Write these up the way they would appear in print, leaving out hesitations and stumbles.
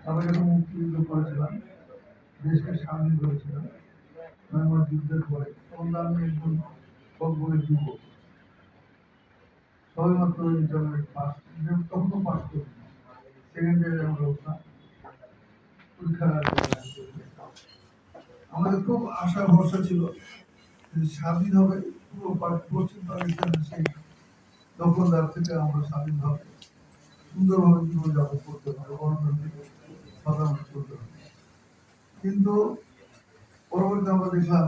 আমরা যখন মুক্তিযুদ্ধ করেছিলাম, দেশকে স্বাধীন করেছিলাম, আমার যুদ্ধের পরে তখন আমি একজন কর্মী যুবক, সবেমাত্র ইন্টারমিডিয়েট পাস, তখনও পাস করি, সেকেন্ড ইয়ারে আমরা উঠলাম পরীক্ষার আগে। আমাদের খুব আশা ভরসা ছিল স্বাধীন হবে, পুরো পশ্চিম পাকিস্তানের সেই দখলদার থেকে আমরা স্বাধীন হবে, সুন্দরভাবে জীবনযাপন করতে হবে, গণতান্ত্রিক সাধারণ করতে হবে। কিন্তু পরবর্তী আমরা দেখলাম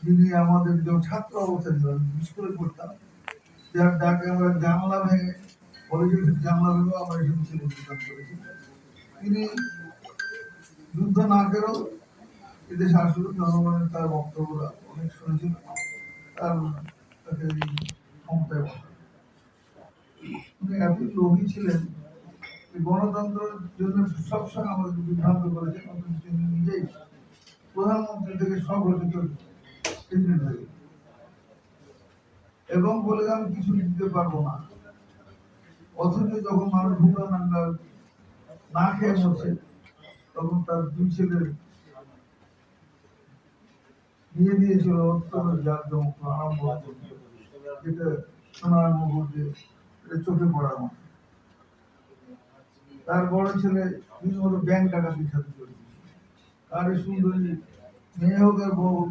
যিনি আমাদের যখন ছাত্র অবস্থায় ছিল, স্কুলে পড়তাম, যার ডাকে আমরা জানলা ভেঙে, কলেজের জানলা ভেঙে আমরা এসব ছিল যোগদান করেছি। তিনি যুদ্ধ না করেও এদেশ আসলে জনগণের তার বক্তব্যরা অনেক শুনেছিল, তাকে ক্ষমতায় বসা। উনি এত লোভী ছিলেন, গণতন্ত্রের জন্য সবসময় আমাদের বিভ্রান্ত করেছেন, অথচ তিনি নিজেই প্রধানমন্ত্রী থেকে স্বঘোষিত প্রেসিডেন্ট হয়ে, এবং বলে আমি কিছু দিতে পারবো না। অথচ যখন মানুষ ভূটানাঙ্গা না খেয়ে মরছে, তখন তার দুই ছেলে নিয়ে দিয়েছিল অত্যন্ত জাঁকজমক আরম্ভ, যেটা সোনার মুকুট দিয়ে এটা চোখে পড়ার মতো। তার বড় ছেলে রীতিমতো ব্যাংক ডাকাতির সাথে জড়িত, তার এই সুন্দরী মেয়ে হোক আর বউ হোক,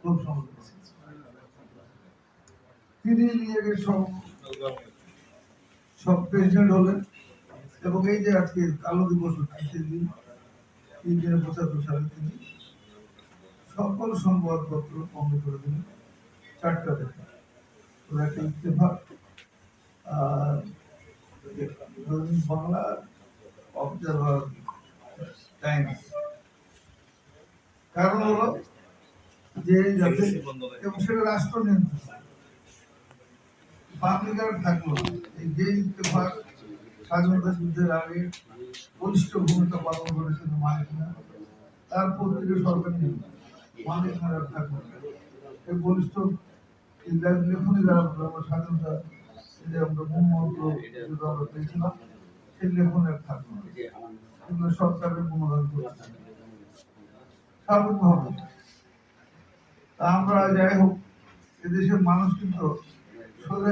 খুব সমস্যা। তিনি নিজেকে সব প্রেসিডেন্ট হলেন, এবং এই যে আজকে কালো দিবস হচ্ছে, সেদিন 375 সালে তিনি সকল সংবাদপত্র বন্ধ করে দিলেন 4টা থেকে। একটা ইত্তেফাক, বাংলা, অবজারভার, টাইমস। কারণ হলো যে যাতে, এবং সেটা রাষ্ট্র নিয়ন্ত্রণ, পাবলিক আর থাকলো না। এই যে ইত্তেফাক স্বাধীনতা যুদ্ধের আগে বলিষ্ঠ ভূমিকা পালন করেছিল মালিকরা, তার পত্রিকা সরকার নিয়ে মালিকরা থাকলো না। এই বলিষ্ঠ লেখনী দ্বারা আমরা স্বাধীনতা আমরা মূলমন্ত্র আমরা পেয়েছিলাম, সেই লেখনের থাকলো না, কিন্তু সরকারের অনুদান করেছে স্বাভাবিকভাবে। আমরা যাই হোক, এদেশের মানুষ কিন্তু সোজা